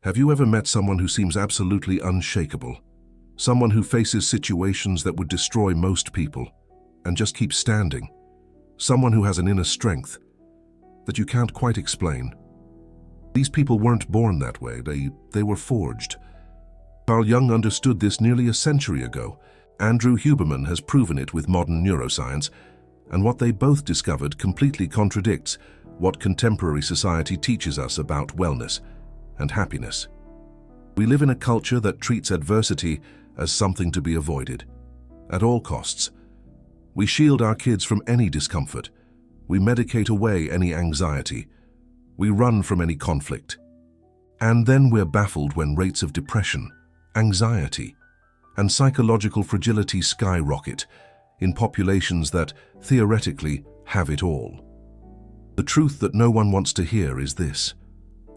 Have you ever met someone who seems absolutely unshakable? Someone who faces situations that would destroy most people and just keeps standing? Someone who has an inner strength that you can't quite explain. These people weren't born that way, they were forged. Carl Jung understood this nearly a century ago. Andrew Huberman has proven it with modern neuroscience, and what they both discovered completely contradicts what contemporary society teaches us about wellness and happiness. We live in a culture that treats adversity as something to be avoided at all costs. We shield our kids from any discomfort. We medicate away any anxiety. We run from any conflict. And then we're baffled when rates of depression, anxiety, and psychological fragility skyrocket in populations that, theoretically, have it all. The truth that no one wants to hear is this: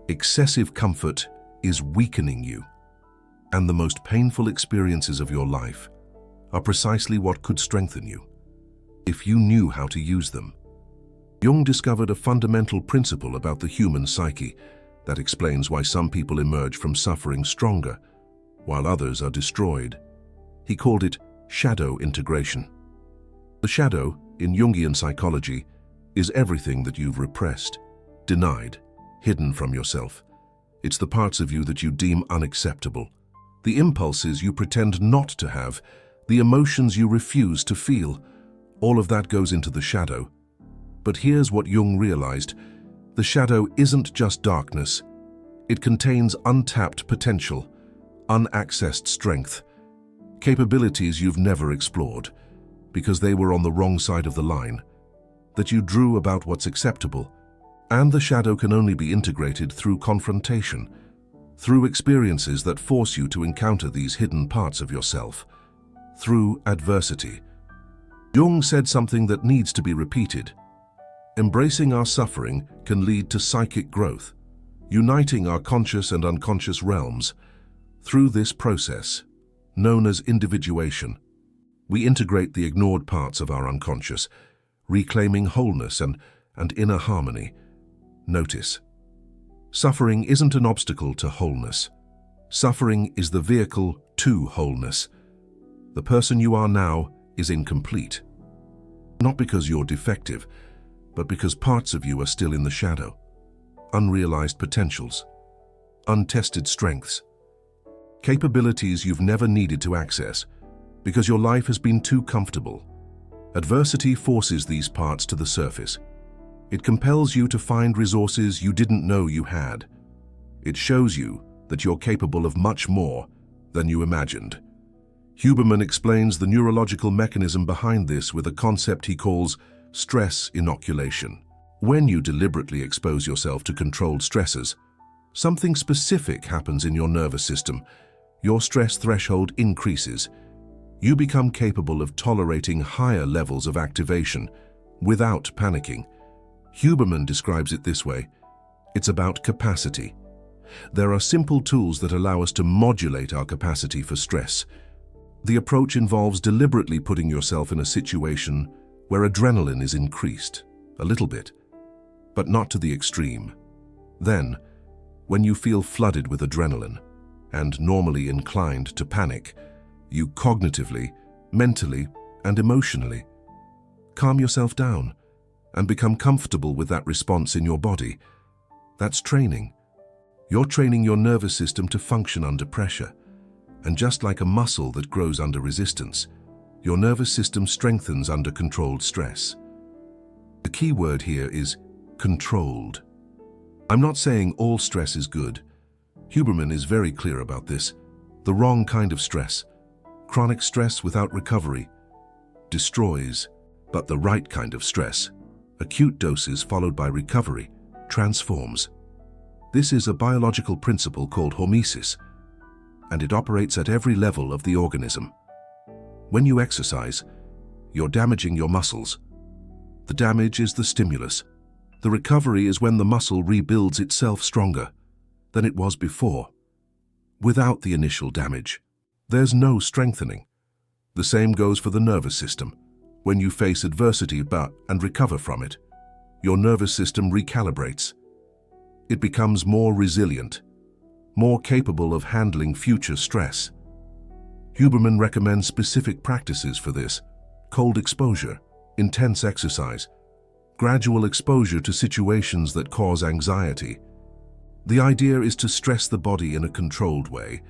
excessive comfort is weakening you, and the most painful experiences of your life are precisely what could strengthen you, if you knew how to use them. Jung discovered a fundamental principle about the human psyche that explains why some people emerge from suffering stronger, while others are destroyed. He called it shadow integration. The shadow, in Jungian psychology, is everything that you've repressed, denied, hidden from yourself. It's the parts of you that you deem unacceptable, the impulses you pretend not to have, the emotions you refuse to feel. All of that goes into the shadow. But here's what Jung realized: the shadow isn't just darkness. It contains untapped potential, unaccessed strength, capabilities you've never explored because they were on the wrong side of the line, that you drew about what's acceptable. And the shadow can only be integrated through confrontation, through experiences that force you to encounter these hidden parts of yourself, through adversity. Jung said something that needs to be repeated. Embracing our suffering can lead to psychic growth, uniting our conscious and unconscious realms. Through this process, known as individuation, we integrate the ignored parts of our unconscious, reclaiming wholeness and inner harmony. Notice, suffering isn't an obstacle to wholeness. Suffering is the vehicle to wholeness. The person you are now is incomplete, not because you're defective, but because parts of you are still in the shadow. Unrealized potentials, untested strengths, capabilities you've never needed to access because your life has been too comfortable. Adversity forces these parts to the surface. It compels you to find resources you didn't know you had. It shows you that you're capable of much more than you imagined. Huberman explains the neurological mechanism behind this with a concept he calls stress inoculation. When you deliberately expose yourself to controlled stressors, something specific happens in your nervous system. Your stress threshold increases. You become capable of tolerating higher levels of activation without panicking. Huberman describes it this way: it's about capacity. There are simple tools that allow us to modulate our capacity for stress. The approach involves deliberately putting yourself in a situation where adrenaline is increased, a little bit, but not to the extreme. Then, when you feel flooded with adrenaline and normally inclined to panic, you cognitively, mentally, and emotionally calm yourself down and become comfortable with that response in your body. That's training. You're training your nervous system to function under pressure. And just like a muscle that grows under resistance, your nervous system strengthens under controlled stress. The key word here is controlled. I'm not saying all stress is good. Huberman is very clear about this. The wrong kind of stress, chronic stress without recovery, destroys. But the right kind of stress, acute doses followed by recovery, transforms. This is a biological principle called hormesis, and it operates at every level of the organism. When you exercise, you're damaging your muscles. The damage is the stimulus. The recovery is when the muscle rebuilds itself stronger than it was before. Without the initial damage, there's no strengthening. The same goes for the nervous system. When you face adversity and recover from it, your nervous system recalibrates. It becomes more resilient, more capable of handling future stress. Huberman recommends specific practices for this: cold exposure, intense exercise, gradual exposure to situations that cause anxiety. The idea is to stress the body in a controlled way,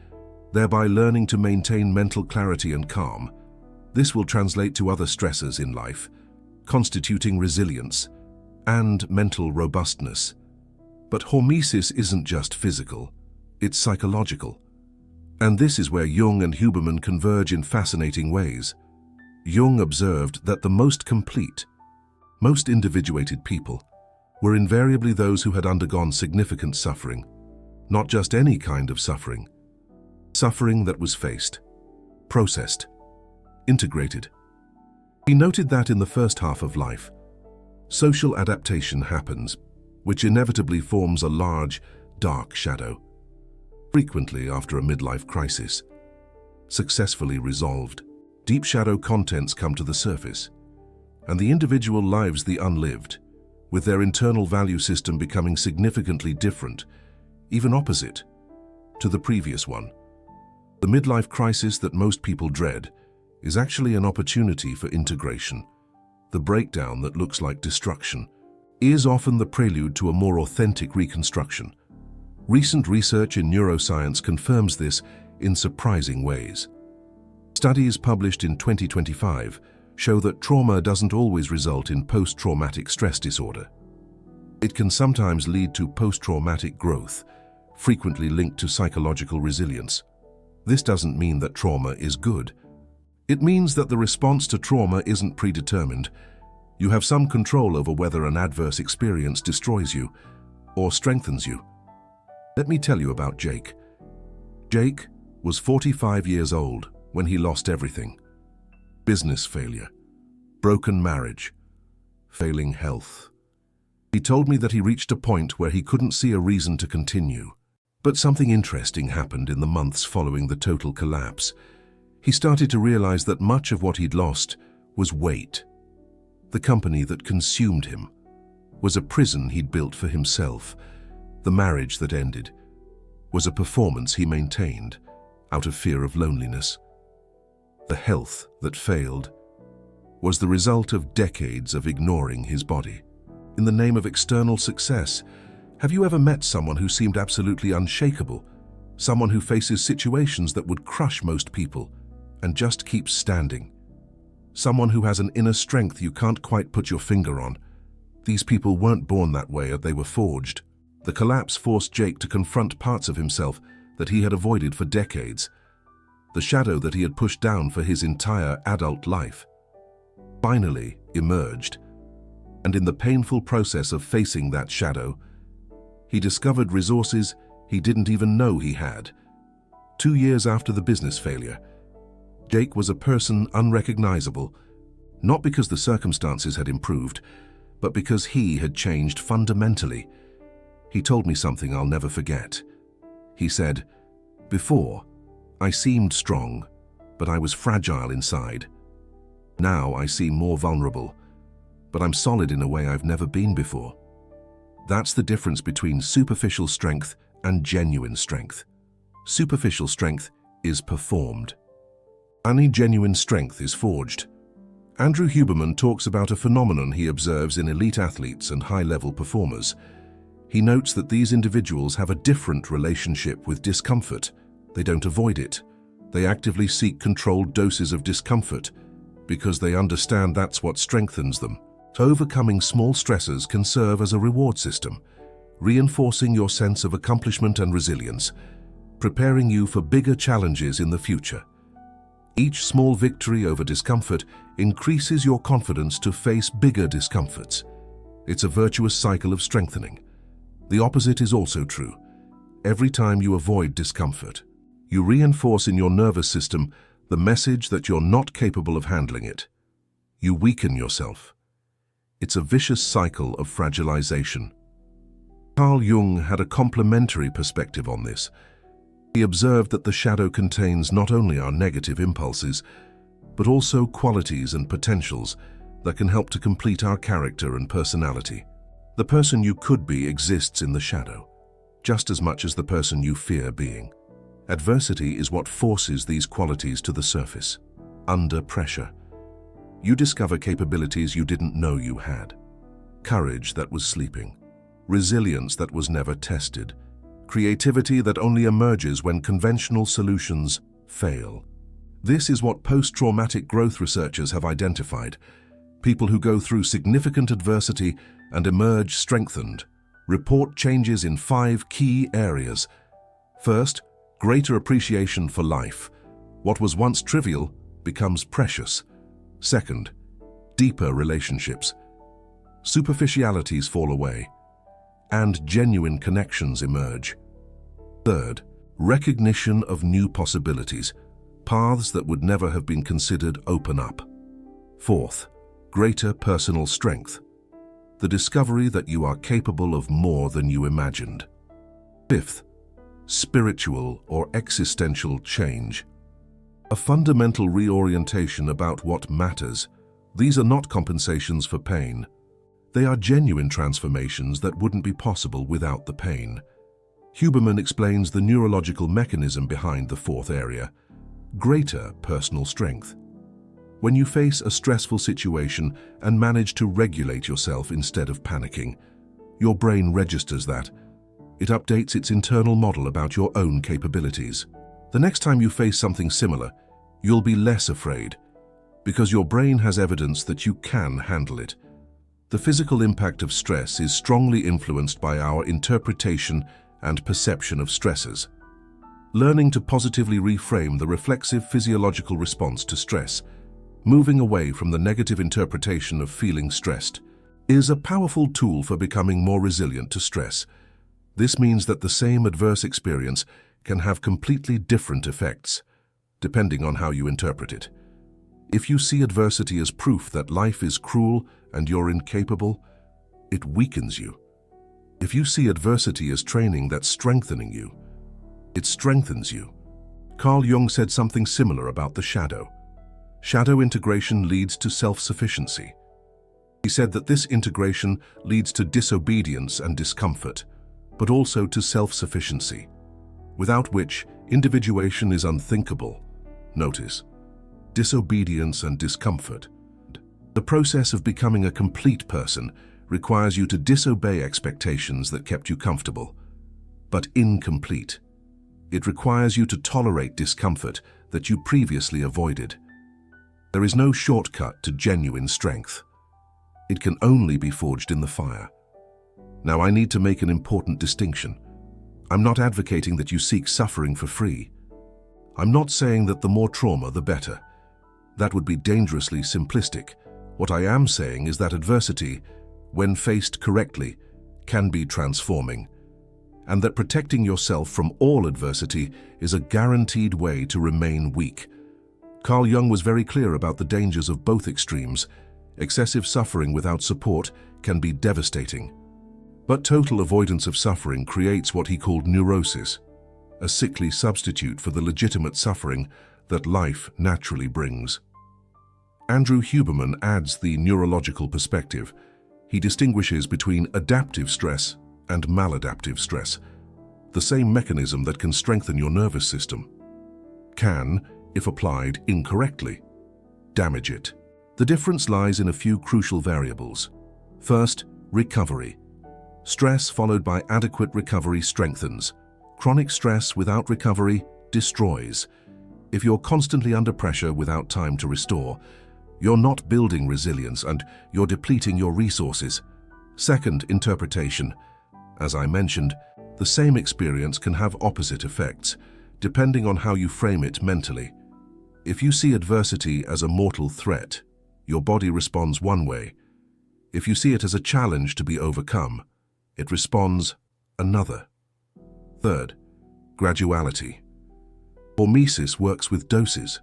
thereby learning to maintain mental clarity and calm. This will translate to other stressors in life, constituting resilience and mental robustness. But hormesis isn't just physical, it's psychological. And this is where Jung and Huberman converge in fascinating ways. Jung observed that the most complete, most individuated people were invariably those who had undergone significant suffering. Not just any kind of suffering. Suffering that was faced, processed, integrated. He noted that in the first half of life, social adaptation happens, which inevitably forms a large, dark shadow. Frequently after a midlife crisis, successfully resolved, deep shadow contents come to the surface, and the individual lives the unlived, with their internal value system becoming significantly different, even opposite, to the previous one. The midlife crisis that most people dread is actually an opportunity for integration. The breakdown that looks like destruction is often the prelude to a more authentic reconstruction. Recent research in neuroscience confirms this in surprising ways. Studies published in 2025 show that trauma doesn't always result in post-traumatic stress disorder. It can sometimes lead to post-traumatic growth, frequently linked to psychological resilience. This doesn't mean that trauma is good. It means that the response to trauma isn't predetermined. You have some control over whether an adverse experience destroys you or strengthens you. Let me tell you about Jake. Jake was 45 years old when he lost everything. Business failure, broken marriage, failing health. He told me that he reached a point where he couldn't see a reason to continue. But something interesting happened in the months following the total collapse. He started to realize that much of what he'd lost was weight. The company that consumed him was a prison he'd built for himself. The marriage that ended was a performance he maintained out of fear of loneliness. The health that failed was the result of decades of ignoring his body. In the name of external success, have you ever met someone who seemed absolutely unshakable? Someone who faces situations that would crush most people and just keeps standing? Someone who has an inner strength you can't quite put your finger on. These people weren't born that way, they were forged. The collapse forced Jake to confront parts of himself that he had avoided for decades. The shadow that he had pushed down for his entire adult life finally emerged. And in the painful process of facing that shadow, he discovered resources he didn't even know he had. 2 years after the business failure, Jake was a person unrecognizable, not because the circumstances had improved, but because he had changed fundamentally. He told me something I'll never forget. He said, "Before, I seemed strong, but I was fragile inside. Now I seem more vulnerable, but I'm solid in a way I've never been before." That's the difference between superficial strength and genuine strength. Superficial strength is performed. Only genuine strength is forged. Andrew Huberman talks about a phenomenon he observes in elite athletes and high-level performers. He notes that these individuals have a different relationship with discomfort. They don't avoid it. They actively seek controlled doses of discomfort because they understand that's what strengthens them. Overcoming small stressors can serve as a reward system, reinforcing your sense of accomplishment and resilience, preparing you for bigger challenges in the future. Each small victory over discomfort increases your confidence to face bigger discomforts. It's a virtuous cycle of strengthening. The opposite is also true. Every time you avoid discomfort, you reinforce in your nervous system the message that you're not capable of handling it. You weaken yourself. It's a vicious cycle of fragilization. Carl Jung had a complementary perspective on this. He observed that the shadow contains not only our negative impulses, but also qualities and potentials that can help to complete our character and personality. The person you could be exists in the shadow, just as much as the person you fear being. Adversity is what forces these qualities to the surface. Under pressure, you discover capabilities you didn't know you had. Courage that was sleeping, resilience that was never tested, creativity that only emerges when conventional solutions fail. This is what post-traumatic growth researchers have identified. People who go through significant adversity and emerge strengthened report changes in 5 key areas. First, greater appreciation for life. What was once trivial becomes precious. Second, deeper relationships. Superficialities fall away, and genuine connections emerge. Third, recognition of new possibilities. Paths that would never have been considered open up. Fourth, greater personal strength. The discovery that you are capable of more than you imagined. Fifth, spiritual or existential change. A fundamental reorientation about what matters. These are not compensations for pain. They are genuine transformations that wouldn't be possible without the pain. Huberman explains the neurological mechanism behind the fourth area: greater personal strength. When you face a stressful situation and manage to regulate yourself instead of panicking, your brain registers that. It updates its internal model about your own capabilities. The next time you face something similar, you'll be less afraid, because your brain has evidence that you can handle it. The physical impact of stress is strongly influenced by our interpretation and perception of stressors. Learning to positively reframe the reflexive physiological response to stress, moving away from the negative interpretation of feeling stressed, is a powerful tool for becoming more resilient to stress. This means that the same adverse experience can have completely different effects, depending on how you interpret it. If you see adversity as proof that life is cruel and you're incapable, it weakens you. If you see adversity as training that's strengthening you, it strengthens you. Carl Jung said something similar about the shadow. Shadow integration leads to self-sufficiency. He said that this integration leads to disobedience and discomfort, but also to self-sufficiency, without which individuation is unthinkable. Notice, disobedience and discomfort. The process of becoming a complete person requires you to disobey expectations that kept you comfortable, but incomplete. It requires you to tolerate discomfort that you previously avoided. There is no shortcut to genuine strength. It can only be forged in the fire. Now, I need to make an important distinction. I'm not advocating that you seek suffering for free. I'm not saying that the more trauma, the better. That would be dangerously simplistic. What I am saying is that adversity, when faced correctly, can be transforming, and that protecting yourself from all adversity is a guaranteed way to remain weak. Carl Jung was very clear about the dangers of both extremes. Excessive suffering without support can be devastating. But total avoidance of suffering creates what he called neurosis, a sickly substitute for the legitimate suffering that life naturally brings. Andrew Huberman adds the neurological perspective. He distinguishes between adaptive stress and maladaptive stress. The same mechanism that can strengthen your nervous system can, if applied incorrectly, damage it. The difference lies in a few crucial variables. First, recovery. Stress followed by adequate recovery strengthens. Chronic stress without recovery destroys. If you're constantly under pressure without time to restore, you're not building resilience and you're depleting your resources. Second, interpretation. As I mentioned, the same experience can have opposite effects, depending on how you frame it mentally. If you see adversity as a mortal threat, your body responds one way. If you see it as a challenge to be overcome, it responds another. Third, graduality. Hormesis works with doses.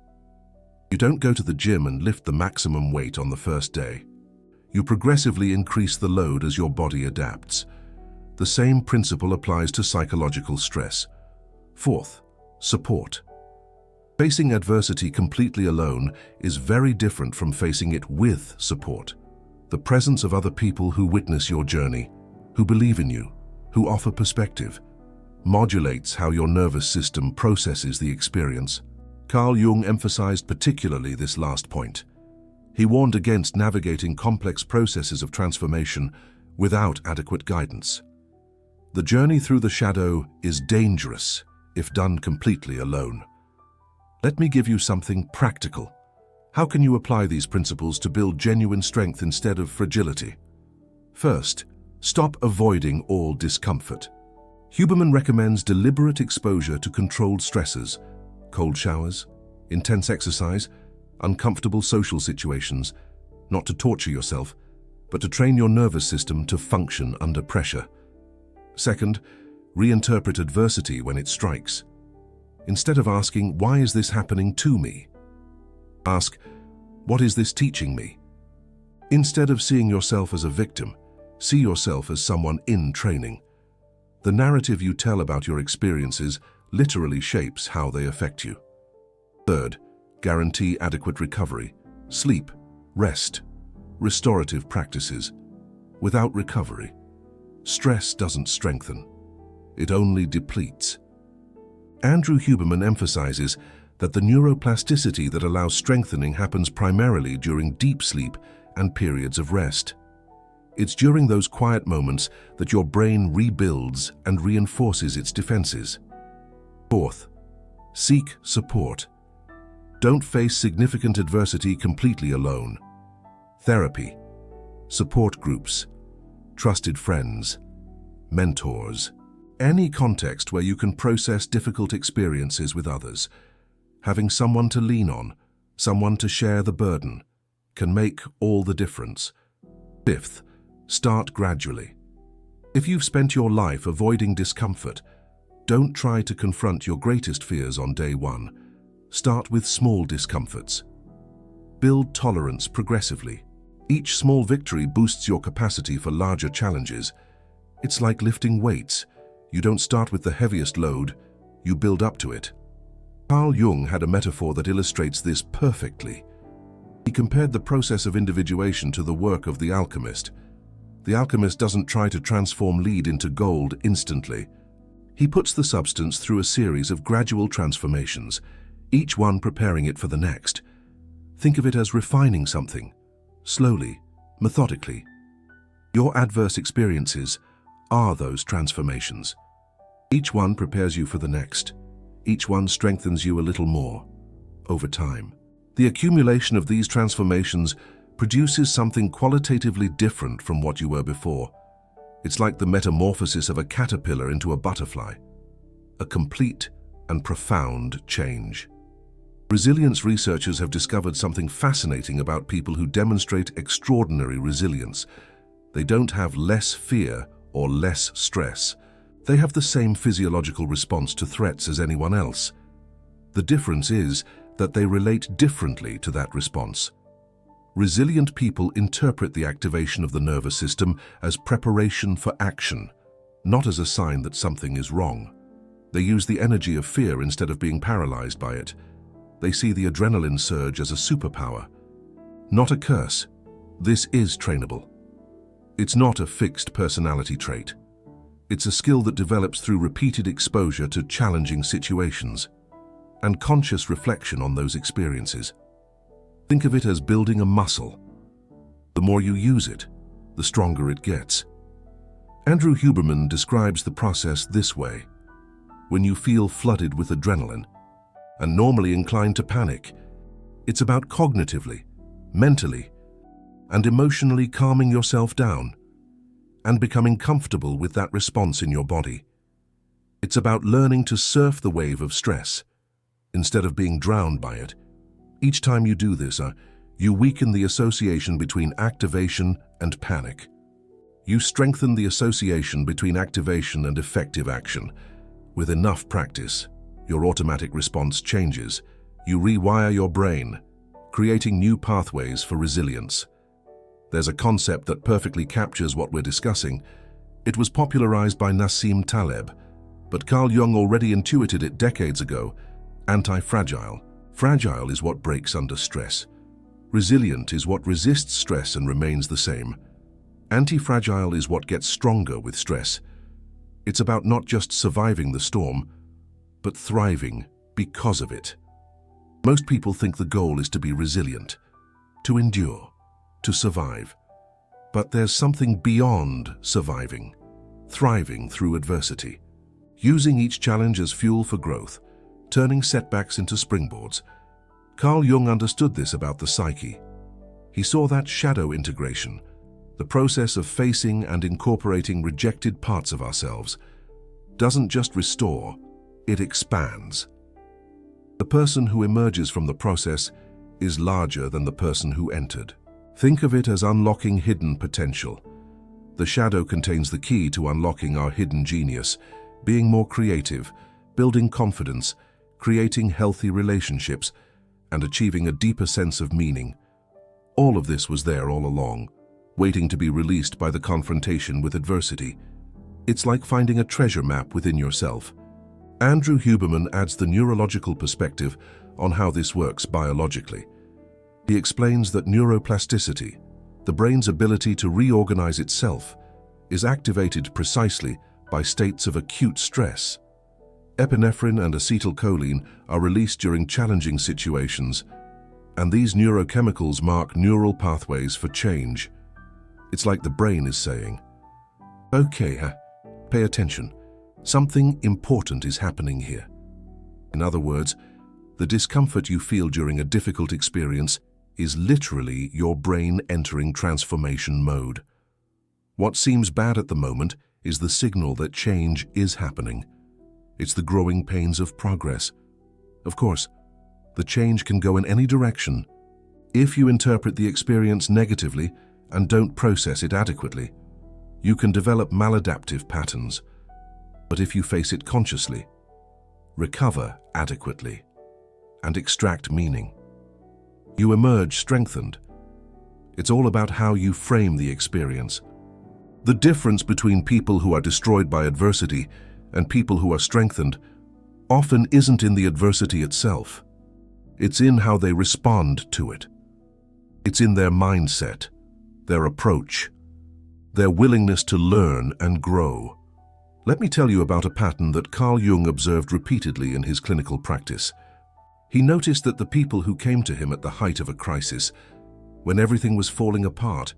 You don't go to the gym and lift the maximum weight on the first day. You progressively increase the load as your body adapts. The same principle applies to psychological stress. Fourth, support. Facing adversity completely alone is very different from facing it with support. The presence of other people who witness your journey, who believe in you, who offer perspective, modulates how your nervous system processes the experience. Carl Jung emphasized particularly this last point. He warned against navigating complex processes of transformation without adequate guidance. The journey through the shadow is dangerous if done completely alone. Let me give you something practical. How can you apply these principles to build genuine strength instead of fragility? First, stop avoiding all discomfort. Huberman recommends deliberate exposure to controlled stressors, cold showers, intense exercise, uncomfortable social situations, not to torture yourself, but to train your nervous system to function under pressure. Second, reinterpret adversity when it strikes. Instead of asking, "Why is this happening to me?" ask, "What is this teaching me?" Instead of seeing yourself as a victim, see yourself as someone in training. The narrative you tell about your experiences literally shapes how they affect you. Third, guarantee adequate recovery. Sleep, rest, restorative practices. Without recovery, stress doesn't strengthen. It only depletes. Andrew Huberman emphasizes that the neuroplasticity that allows strengthening happens primarily during deep sleep and periods of rest. It's during those quiet moments that your brain rebuilds and reinforces its defenses. Fourth, seek support. Don't face significant adversity completely alone. Therapy, support groups, trusted friends, mentors, any context where you can process difficult experiences with others. Having someone to lean on, someone to share the burden, can make all the difference. Fifth, start gradually. If you've spent your life avoiding discomfort, don't try to confront your greatest fears on day one. Start with small discomforts. Build tolerance progressively. Each small victory boosts your capacity for larger challenges. It's like lifting weights. You don't start with the heaviest load, you build up to it. Carl Jung had a metaphor that illustrates this perfectly. He compared the process of individuation to the work of the alchemist. The alchemist doesn't try to transform lead into gold instantly. He puts the substance through a series of gradual transformations, each one preparing it for the next. Think of it as refining something, slowly, methodically. Your adverse experiences are those transformations. Each one prepares you for the next. Each one strengthens you a little more, over time. The accumulation of these transformations produces something qualitatively different from what you were before. It's like the metamorphosis of a caterpillar into a butterfly, a complete and profound change. Resilience researchers have discovered something fascinating about people who demonstrate extraordinary resilience. They don't have less fear or less stress. They have the same physiological response to threats as anyone else. The difference is that they relate differently to that response. Resilient people interpret the activation of the nervous system as preparation for action, not as a sign that something is wrong. They use the energy of fear instead of being paralyzed by it. They see the adrenaline surge as a superpower, not a curse. This is trainable. It's not a fixed personality trait. It's a skill that develops through repeated exposure to challenging situations and conscious reflection on those experiences. Think of it as building a muscle. The more you use it, the stronger it gets. Andrew Huberman describes the process this way. When you feel flooded with adrenaline and normally inclined to panic, it's about cognitively, mentally, and emotionally calming yourself down and becoming comfortable with that response in your body. It's about learning to surf the wave of stress instead of being drowned by it. Each time you do this, you weaken the association between activation and panic. You strengthen the association between activation and effective action. With enough practice, your automatic response changes. You rewire your brain, creating new pathways for resilience. There's a concept that perfectly captures what we're discussing. It was popularized by Nassim Taleb, but Carl Jung already intuited it decades ago: anti-fragile. Fragile is what breaks under stress. Resilient is what resists stress and remains the same. Anti-fragile is what gets stronger with stress. It's about not just surviving the storm, but thriving because of it. Most people think the goal is to be resilient, to endure, to survive. But there's something beyond surviving, thriving through adversity, using each challenge as fuel for growth, turning setbacks into springboards. Carl Jung understood this about the psyche. He saw that shadow integration, the process of facing and incorporating rejected parts of ourselves, doesn't just restore, it expands. The person who emerges from the process is larger than the person who entered. Think of it as unlocking hidden potential. The shadow contains the key to unlocking our hidden genius, being more creative, building confidence, creating healthy relationships, and achieving a deeper sense of meaning. All of this was there all along, waiting to be released by the confrontation with adversity. It's like finding a treasure map within yourself. Andrew Huberman adds the neurological perspective on how this works biologically. He explains that neuroplasticity, the brain's ability to reorganize itself, is activated precisely by states of acute stress. Epinephrine and acetylcholine are released during challenging situations, and these neurochemicals mark neural pathways for change. It's like the brain is saying, "Okay, pay attention. Something important is happening here." In other words, the discomfort you feel during a difficult experience is literally your brain entering transformation mode. What seems bad at the moment is the signal that change is happening. It's the growing pains of progress. Of course, the change can go in any direction. If you interpret the experience negatively and don't process it adequately, you can develop maladaptive patterns. But if you face it consciously, recover adequately, and extract meaning, you emerge strengthened. It's all about how you frame the experience. The difference between people who are destroyed by adversity and people who are strengthened often isn't in the adversity itself. It's in how they respond to it. It's in their mindset, their approach, their willingness to learn and grow. Let me tell you about a pattern that Carl Jung observed repeatedly in his clinical practice. He noticed that the people who came to him at the height of a crisis, when everything was falling apart,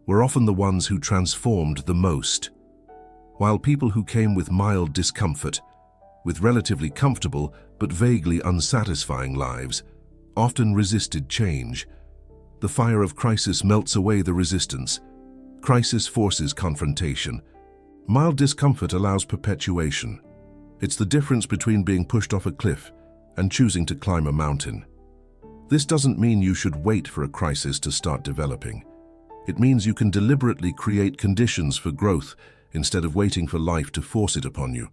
were often the ones who transformed the most, while people who came with mild discomfort, with relatively comfortable but vaguely unsatisfying lives, often resisted change. The fire of crisis melts away the resistance. Crisis forces confrontation. Mild discomfort allows perpetuation. It's the difference between being pushed off a cliff and choosing to climb a mountain. This doesn't mean you should wait for a crisis to start developing. It means you can deliberately create conditions for growth instead of waiting for life to force it upon you.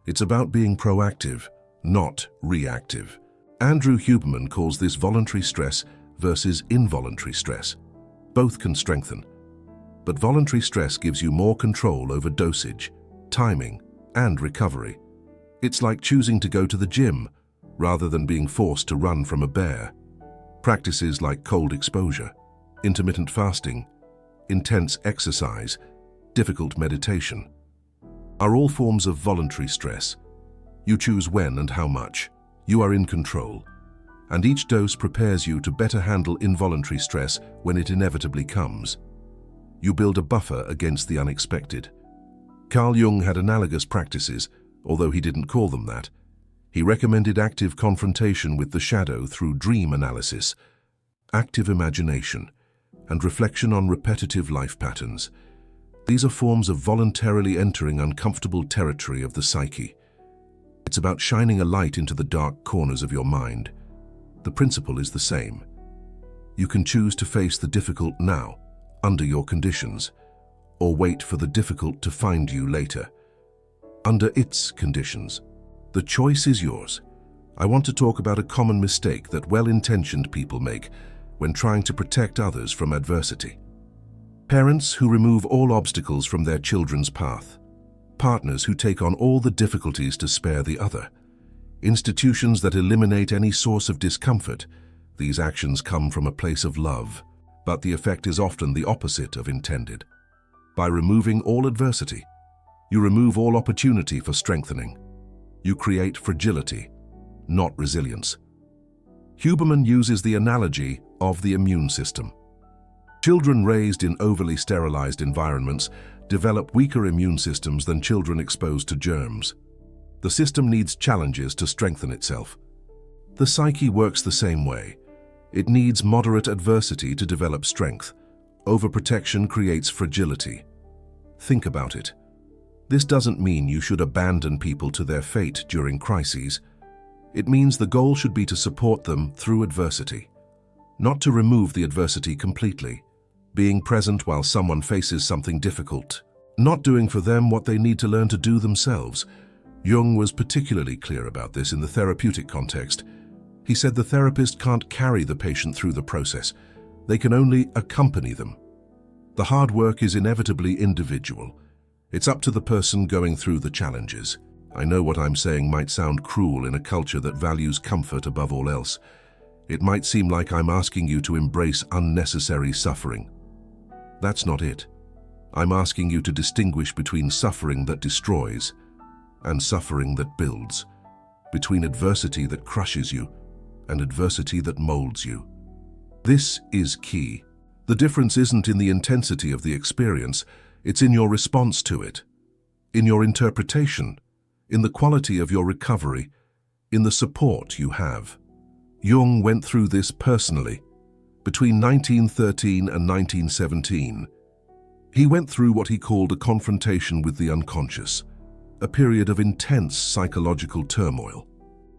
It's about being proactive, not reactive. Andrew Huberman calls this voluntary stress versus involuntary stress. Both can strengthen. But voluntary stress gives you more control over dosage, timing, and recovery. It's like choosing to go to the gym rather than being forced to run from a bear. Practices like cold exposure, intermittent fasting, intense exercise, difficult meditation are all forms of voluntary stress. You choose when and how much. You are in control. And each dose prepares you to better handle involuntary stress when it inevitably comes. You build a buffer against the unexpected. Carl Jung had analogous practices, although he didn't call them that. He recommended active confrontation with the shadow through dream analysis, active imagination, and reflection on repetitive life patterns. These are forms of voluntarily entering uncomfortable territory of the psyche. It's about shining a light into the dark corners of your mind. The principle is the same. You can choose to face the difficult now, under your conditions, or wait for the difficult to find you later, under its conditions. The choice is yours. I want to talk about a common mistake that well-intentioned people make when trying to protect others from adversity. Parents who remove all obstacles from their children's path. Partners who take on all the difficulties to spare the other. Institutions that eliminate any source of discomfort. These actions come from a place of love, but the effect is often the opposite of intended. By removing all adversity, You remove all opportunity for strengthening. You create fragility, not resilience. Huberman uses the analogy of the immune system. Children raised in overly sterilized environments develop weaker immune systems than children exposed to germs. The system needs challenges to strengthen itself. The psyche works the same way. It needs moderate adversity to develop strength. Overprotection creates fragility. Think about it. This doesn't mean you should abandon people to their fate during crises. It means the goal should be to support them through adversity, not to remove the adversity completely. Being present while someone faces something difficult, not doing for them what they need to learn to do themselves. Jung was particularly clear about this in the therapeutic context. He said the therapist can't carry the patient through the process. They can only accompany them. The hard work is inevitably individual. It's up to the person going through the challenges. I know what I'm saying might sound cruel in a culture that values comfort above all else. It might seem like I'm asking you to embrace unnecessary suffering. That's not it. I'm asking you to distinguish between suffering that destroys and suffering that builds, between adversity that crushes you and adversity that molds you. This is key. The difference isn't in the intensity of the experience, it's in your response to it, in your interpretation, in the quality of your recovery, in the support you have. Jung went through this personally. Between 1913 and 1917, he went through what he called a confrontation with the unconscious, a period of intense psychological turmoil,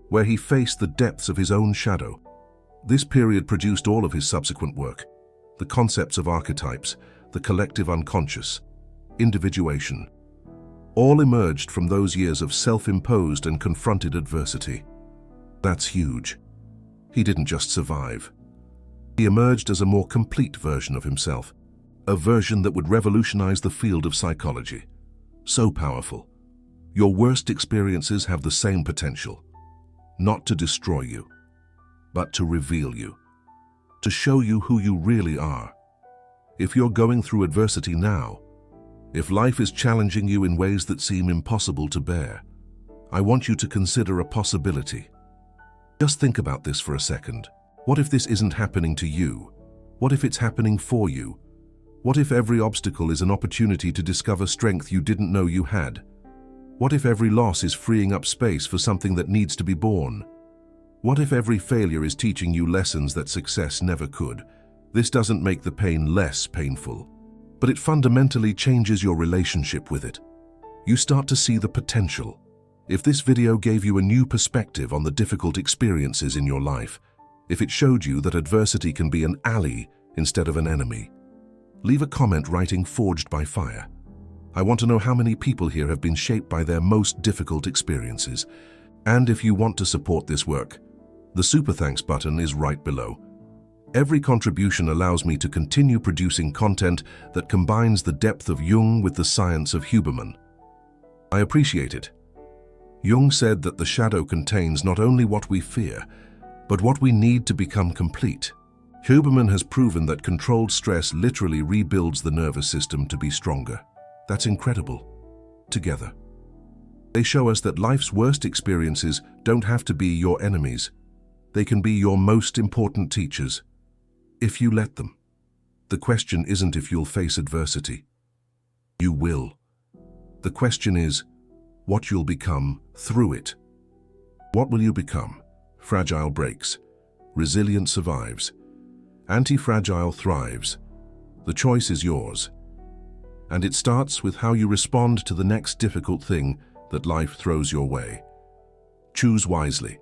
where he faced the depths of his own shadow. This period produced all of his subsequent work, the concepts of archetypes, the collective unconscious, individuation. All emerged from those years of self-imposed and confronted adversity. That's huge. He didn't just survive. He emerged as a more complete version of himself, a version that would revolutionize the field of psychology. So powerful. Your worst experiences have the same potential, not to destroy you, but to reveal you, to show you who you really are. If you're going through adversity now, if life is challenging you in ways that seem impossible to bear, I want you to consider a possibility. Just think about this for a second. What if this isn't happening to you? What if it's happening for you? What if every obstacle is an opportunity to discover strength you didn't know you had? What if every loss is freeing up space for something that needs to be born? What if every failure is teaching you lessons that success never could? This doesn't make the pain less painful, but it fundamentally changes your relationship with it. You start to see the potential. If this video gave you a new perspective on the difficult experiences in your life, if it showed you that adversity can be an ally instead of an enemy, leave a comment writing "Forged by Fire." I want to know how many people here have been shaped by their most difficult experiences. And if you want to support this work, the Super Thanks button is right below. Every contribution allows me to continue producing content that combines the depth of Jung with the science of Huberman. I appreciate it. Jung said that the shadow contains not only what we fear, but what we need to become complete. Huberman has proven that controlled stress literally rebuilds the nervous system to be stronger. That's incredible. Together, they show us that life's worst experiences don't have to be your enemies. They can be your most important teachers, if you let them. The question isn't if you'll face adversity. You will. The question is what you'll become through it. What will you become? Fragile breaks. Resilient survives. Anti-fragile thrives. The choice is yours. And it starts with how you respond to the next difficult thing that life throws your way. Choose wisely.